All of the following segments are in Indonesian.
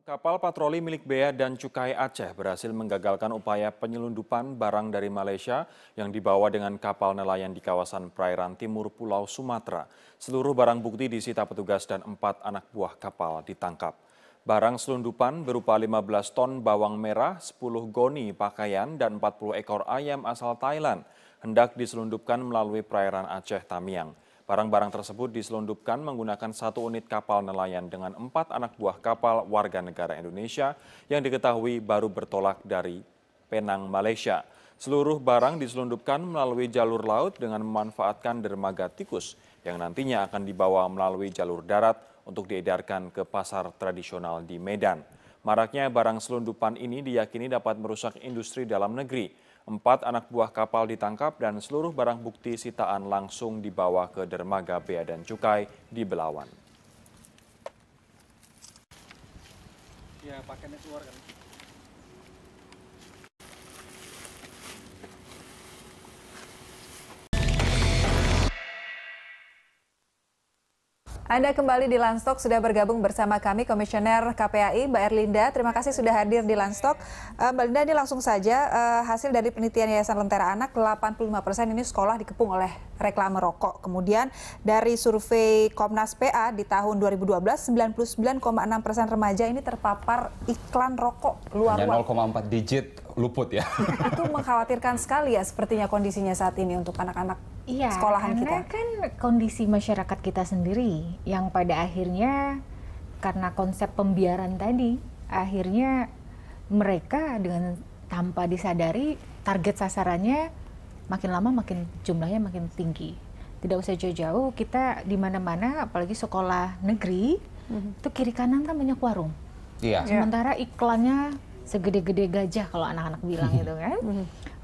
Kapal patroli milik Bea dan Cukai Aceh berhasil menggagalkan upaya penyelundupan barang dari Malaysia yang dibawa dengan kapal nelayan di kawasan perairan timur Pulau Sumatera. Seluruh barang bukti disita petugas dan 4 anak buah kapal ditangkap. Barang selundupan berupa 15 ton bawang merah, 10 goni pakaian, dan 40 ekor ayam asal Thailand hendak diselundupkan melalui perairan Aceh Tamiang. Barang-barang tersebut diselundupkan menggunakan 1 unit kapal nelayan dengan 4 anak buah kapal warga negara Indonesia yang diketahui baru bertolak dari Penang, Malaysia. Seluruh barang diselundupkan melalui jalur laut dengan memanfaatkan dermaga tikus yang nantinya akan dibawa melalui jalur darat untuk diedarkan ke pasar tradisional di Medan. Maraknya barang selundupan ini diyakini dapat merusak industri dalam negeri. 4 anak buah kapal ditangkap dan seluruh barang bukti sitaan langsung dibawa ke dermaga Bea dan Cukai di Belawan. Ya, pakainya keluar kan. Anda kembali di Landstok, sudah bergabung bersama kami Komisioner KPAI, Mbak Erlinda. Terima kasih sudah hadir di Landstok. Mbak Erlinda, ini langsung saja hasil dari penelitian Yayasan Lentera Anak, 85% ini sekolah dikepung oleh reklame rokok. Kemudian dari survei Komnas PA di tahun 2012, 99,6% remaja ini terpapar iklan rokok luar. Hanya 0,4 digit luput ya. Itu mengkhawatirkan sekali ya sepertinya kondisinya saat ini untuk anak-anak sekolahan kita. Karena kan kondisi masyarakat kita sendiri yang pada akhirnya karena konsep pembiaran tadi, akhirnya mereka dengan tanpa disadari target sasarannya makin lama makin jumlahnya makin tinggi. Tidak usah jauh-jauh, kita di mana-mana apalagi sekolah negeri itu kiri kanan kan banyak warung. Iya. Sementara iklannya segede-gede gajah kalau anak-anak bilang gitu kan.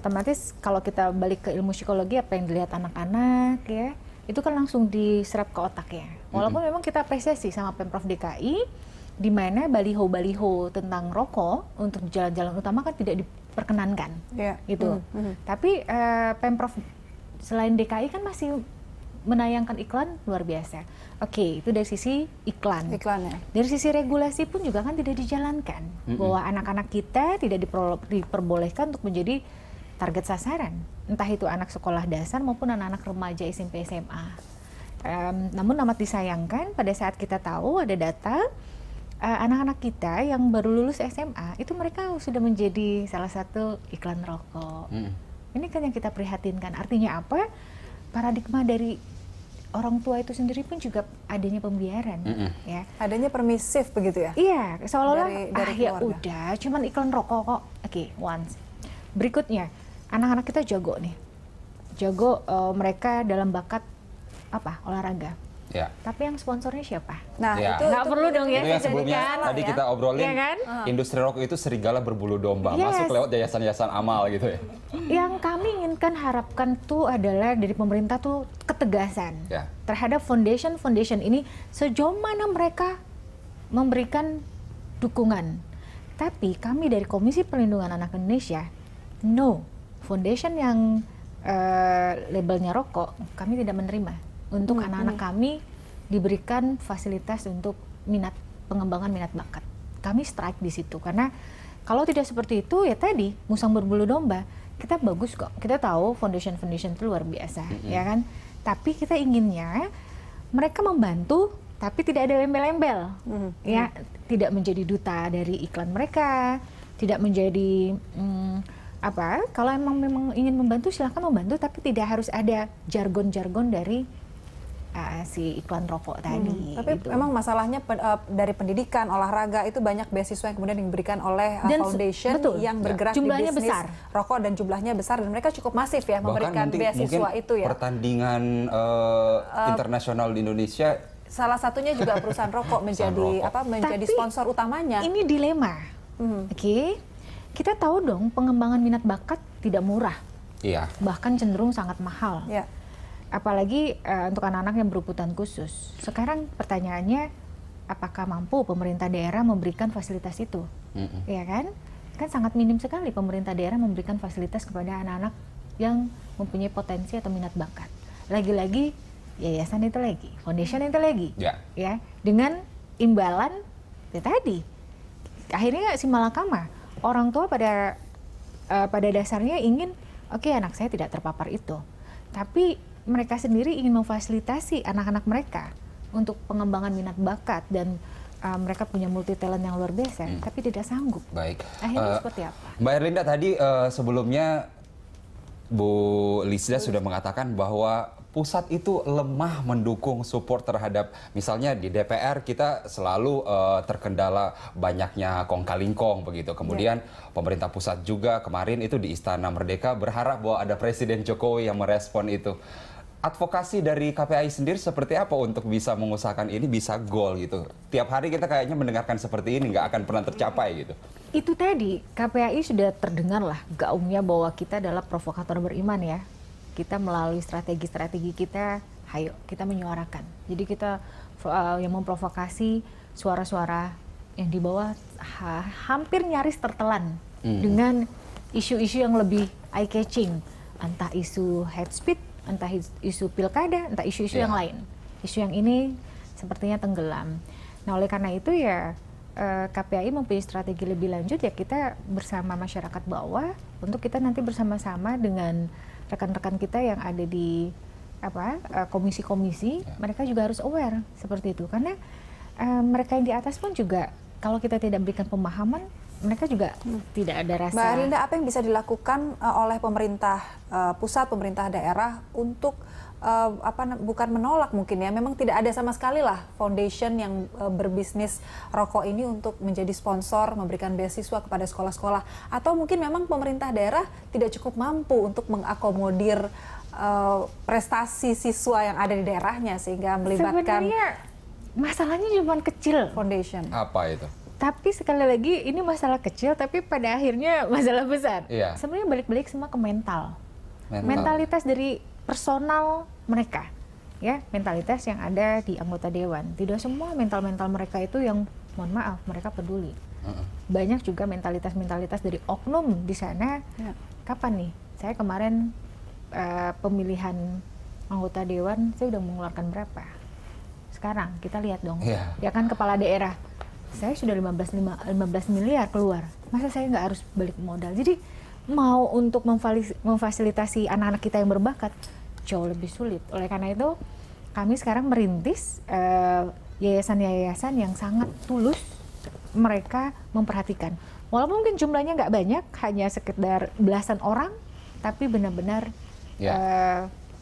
Otomatis kalau kita balik ke ilmu psikologi, apa yang dilihat anak-anak ya, itu kan langsung diserap ke otaknya. Walaupun memang kita apresiasi sama Pemprov DKI, di mana baliho-baliho tentang rokok untuk jalan-jalan utama kan tidak diperkenankan, gitu. Tapi Pemprov selain DKI kan masih menayangkan iklan luar biasa. Oke, itu dari sisi iklannya. Dari sisi regulasi pun juga kan tidak dijalankan, bahwa anak-anak kita tidak diperbolehkan untuk menjadi target sasaran, entah itu anak sekolah dasar maupun anak-anak remaja SMP SMA. Namun amat disayangkan pada saat kita tahu ada data anak-anak kita yang baru lulus SMA itu mereka sudah menjadi salah satu iklan rokok. Ini kan yang kita prihatinkan. Artinya apa? Paradigma dari orang tua itu sendiri pun juga adanya pembiaran, ya. Adanya permisif begitu ya? Iya, seolah-olah dari ya udah, cuman iklan rokok kok. Oke, once. Berikutnya, anak-anak kita jago nih, mereka dalam bakat apa? Olahraga. Ya. Tapi yang sponsornya siapa? Nah, ya. Nggak perlu dong ya. Itu yang sebelumnya tadi kita obrolin, ya kan? industri rokok itu serigala berbulu domba, Yes. masuk lewat yayasan-yayasan amal gitu ya. Yang kami inginkan harapkan tuh adalah dari pemerintah tuh ketegasan terhadap foundation ini sejauh mana mereka memberikan dukungan. Tapi kami dari Komisi Perlindungan Anak Indonesia, no, foundation yang labelnya rokok kami tidak menerima untuk anak-anak kami diberikan fasilitas untuk pengembangan minat bakat. Kami strike di situ karena kalau tidak seperti itu ya tadi musang berbulu domba. Kita bagus kok, kita tahu foundation itu luar biasa, ya kan? Tapi kita inginnya mereka membantu, tapi tidak ada embel-embel, ya, tidak menjadi duta dari iklan mereka, tidak menjadi kalau memang ingin membantu silahkan membantu, tapi tidak harus ada jargon-jargon dari si iklan rokok tadi. Tapi gitu. Memang masalahnya dari pendidikan, olahraga itu banyak beasiswa yang kemudian diberikan oleh foundation yang bergerak jumlahnya di bisnis besar. Rokok dan jumlahnya besar dan mereka cukup masif ya memberikan beasiswa itu ya. Pertandingan internasional di Indonesia salah satunya juga perusahaan rokok menjadi sponsor utamanya. Ini dilema. Oke. Kita tahu dong pengembangan minat bakat tidak murah. Iya. Bahkan cenderung sangat mahal. Iya. Apalagi untuk anak-anak yang berkebutuhan khusus. Sekarang pertanyaannya, apakah mampu pemerintah daerah memberikan fasilitas itu? Ya kan? Kan sangat minim sekali pemerintah daerah memberikan fasilitas kepada anak-anak yang mempunyai potensi atau minat bakat. Lagi-lagi yayasan itu lagi, foundation itu lagi. Ya, dengan imbalan ya tadi akhirnya si malakama, orang tua pada dasarnya ingin, oke, anak saya tidak terpapar itu, tapi mereka sendiri ingin memfasilitasi anak-anak mereka untuk pengembangan minat bakat dan mereka punya multi talent yang luar biasa, tapi tidak sanggup. Baik. Akhirnya seperti apa? Mbak Erlinda tadi sebelumnya Bu Lisda sudah mengatakan bahwa pusat itu lemah mendukung support terhadap, misalnya di DPR kita selalu terkendala banyaknya kong-kali-kong begitu. Kemudian pemerintah pusat juga kemarin itu di Istana Merdeka berharap bahwa ada Presiden Jokowi yang merespon itu. Advokasi dari KPAI sendiri seperti apa untuk bisa mengusahakan ini bisa goal gitu? Tiap hari kita kayaknya mendengarkan seperti ini, nggak akan pernah tercapai gitu. Itu tadi, KPAI sudah terdengar lah gaungnya bahwa kita adalah provokator beriman ya. Kita melalui strategi-strategi kita, ayo kita menyuarakan. Jadi kita yang memprovokasi suara-suara yang di bawah hampir nyaris tertelan dengan isu-isu yang lebih eye-catching. Entah isu hate speech, entah isu pilkada, entah isu-isu yang lain. Isu yang ini sepertinya tenggelam. Nah oleh karena itu ya KPAI mempunyai strategi lebih lanjut ya kita bersama masyarakat bawah untuk kita nanti bersama-sama dengan rekan-rekan kita yang ada di komisi-komisi, mereka juga harus aware seperti itu karena mereka yang di atas pun juga kalau kita tidak berikan pemahaman mereka juga tidak ada rasa. Mbak Erlinda, apa yang bisa dilakukan oleh pemerintah pusat, pemerintah daerah untuk bukan menolak mungkin ya, memang tidak ada sama sekali lah foundation yang berbisnis rokok ini untuk menjadi sponsor, memberikan beasiswa kepada sekolah-sekolah, atau mungkin memang pemerintah daerah tidak cukup mampu untuk mengakomodir prestasi siswa yang ada di daerahnya sehingga melibatkan. Sebenarnya masalahnya cuma kecil. Foundation. Apa itu? Tapi sekali lagi ini masalah kecil tapi pada akhirnya masalah besar. Iya. Sebenarnya balik-balik semua ke mental. Mentalitas dari personal mereka, ya, mentalitas yang ada di anggota dewan. Tidak semua mental-mental mereka itu yang, mohon maaf, mereka peduli. Banyak juga mentalitas-mentalitas dari oknum di sana. Kapan nih? Saya kemarin pemilihan anggota dewan, saya udah mengeluarkan berapa? Sekarang kita lihat dong, ya kan kepala daerah. Saya sudah 15 miliar keluar. Masa saya nggak harus balik modal? Jadi mau untuk memfasilitasi anak-anak kita yang berbakat jauh lebih sulit. Oleh karena itu kami sekarang merintis yayasan-yayasan yang sangat tulus mereka memperhatikan. Walaupun mungkin jumlahnya nggak banyak, hanya sekedar belasan orang, tapi benar-benar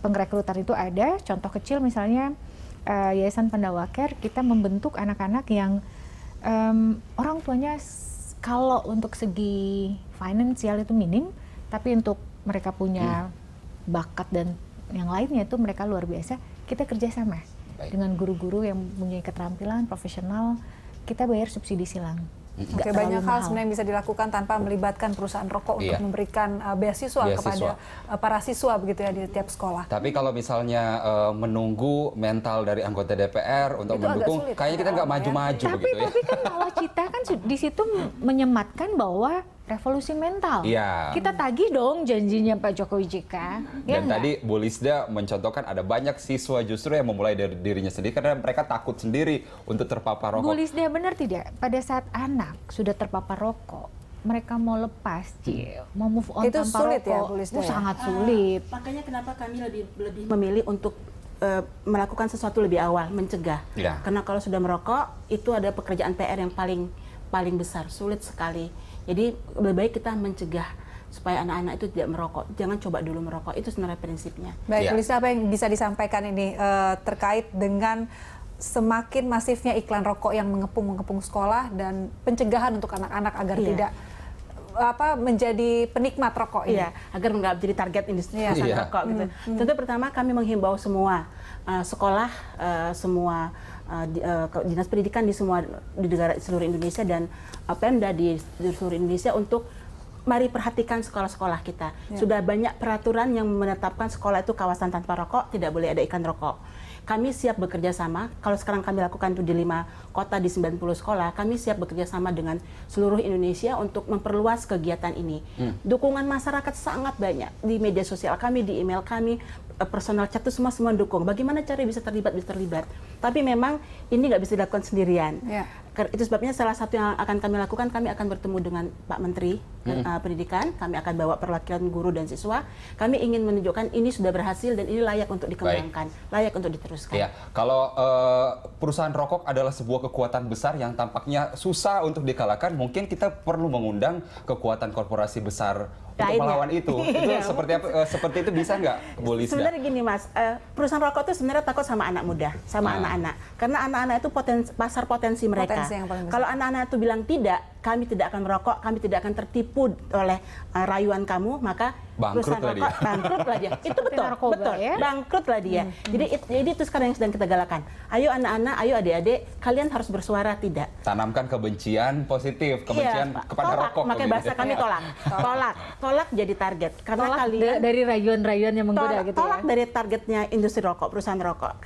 pengrekrutan itu ada. Contoh kecil misalnya Yayasan Pandawa-Care, kita membentuk anak-anak yang orang tuanya kalau untuk segi finansial itu minim, tapi untuk mereka punya bakat dan yang lainnya itu mereka luar biasa. Kita kerjasama dengan guru-guru yang punya keterampilan profesional, kita bayar subsidi silang. Oke, banyak hal sebenarnya yang bisa dilakukan tanpa melibatkan perusahaan rokok untuk memberikan beasiswa kepada para siswa begitu ya di tiap sekolah. Tapi kalau misalnya menunggu mental dari anggota DPR untuk itu mendukung, sulit, kayaknya kita nggak maju-maju begitu ya. Tapi kan nawacita kan di situ menyematkan bahwa revolusi mental. Kita tagih dong janjinya Pak Jokowi JK. Dan tadi Bu Lisda mencontohkan ada banyak siswa justru yang memulai dari dirinya sendiri karena mereka takut sendiri untuk terpapar rokok. Bu Lisda benar tidak? Pada saat anak sudah terpapar rokok, mereka mau lepas, mau move on itu tanpa sulit rokok, ya, Bu Lisda, itu sangat sulit. Makanya kenapa kami lebih memilih untuk melakukan sesuatu lebih awal, mencegah. Karena kalau sudah merokok, itu ada pekerjaan PR yang paling besar, sulit sekali. Jadi lebih baik kita mencegah supaya anak-anak itu tidak merokok. Jangan coba dulu merokok, itu sebenarnya prinsipnya. Baik, Bu Lisda, apa yang bisa disampaikan ini terkait dengan semakin masifnya iklan rokok yang mengepung sekolah dan pencegahan untuk anak-anak agar tidak menjadi penikmat rokok ini. Agar nggak jadi target industri rokok gitu. Tentu pertama kami menghimbau semua sekolah, semua dinas pendidikan di seluruh Indonesia dan Pemda di seluruh Indonesia untuk mari perhatikan sekolah-sekolah kita. Sudah banyak peraturan yang menetapkan sekolah itu kawasan tanpa rokok, tidak boleh ada iklan rokok. kami siap bekerja sama. Kalau sekarang kami lakukan itu di 5 kota di 90 sekolah, kami siap bekerja sama dengan seluruh Indonesia untuk memperluas kegiatan ini. Dukungan masyarakat sangat banyak di media sosial kami, di email kami, personal chat itu semua mendukung. Bagaimana cara bisa terlibat. Tapi memang ini nggak bisa dilakukan sendirian. Itu sebabnya salah satu yang akan kami lakukan, kami akan bertemu dengan Pak Menteri Pendidikan, kami akan bawa perwakilan guru dan siswa. Kami ingin menunjukkan ini sudah berhasil dan ini layak untuk dikembangkan, layak untuk diteruskan. Ya, kalau perusahaan rokok adalah sebuah kekuatan besar yang tampaknya susah untuk dikalahkan, mungkin kita perlu mengundang kekuatan korporasi besar untuk melawan itu. Itu seperti itu bisa nggak, Bu Lisda? Sebenarnya gini Mas, perusahaan rokok itu sebenarnya takut sama anak muda, sama anak-anak. Karena anak-anak itu pasar potensi mereka. Kalau anak-anak itu bilang tidak, kami tidak akan merokok, kami tidak akan tertipu oleh rayuan kamu, maka perusahaan rokok bangkrutlah dia. Itu betul, bangkrutlah dia. Jadi itu sekarang yang sedang kita galakan. Ayo anak-anak, ayo adik-adik, kalian harus bersuara tidak. Tanamkan kebencian positif, kebencian kepada rokok. Pakai bahasa kami tolak jadi target. Karena kalian dari rayuan-rayuan yang menggoda gitu ya. Tolak dari targetnya industri rokok, perusahaan rokok.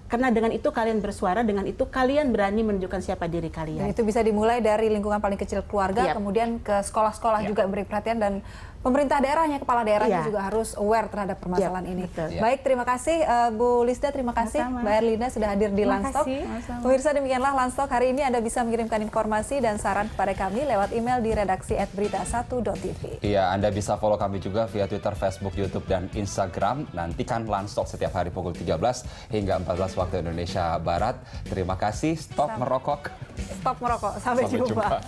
Karena dengan itu kalian bersuara, dengan itu kalian berani menunjukkan siapa diri kalian. Dan itu bisa dimulai dari lingkungan paling kecil keluarga, kemudian ke sekolah-sekolah juga beri perhatian, dan pemerintah daerahnya, kepala daerahnya juga harus aware terhadap permasalahan ini. Baik, terima kasih Bu Lisda, terima kasih Mbak Erlinda sudah hadir di Landstalk. Pemirsa, demikianlah Landstalk hari ini. Anda bisa mengirimkan informasi dan saran kepada kami lewat email di redaksi@berita1.tv. Iya, Anda bisa follow kami juga via Twitter, Facebook, YouTube, dan Instagram. Nantikan Landstalk setiap hari pukul 13 hingga 14 waktu Indonesia Barat. Terima kasih, stop merokok. Stop merokok, sampai jumpa.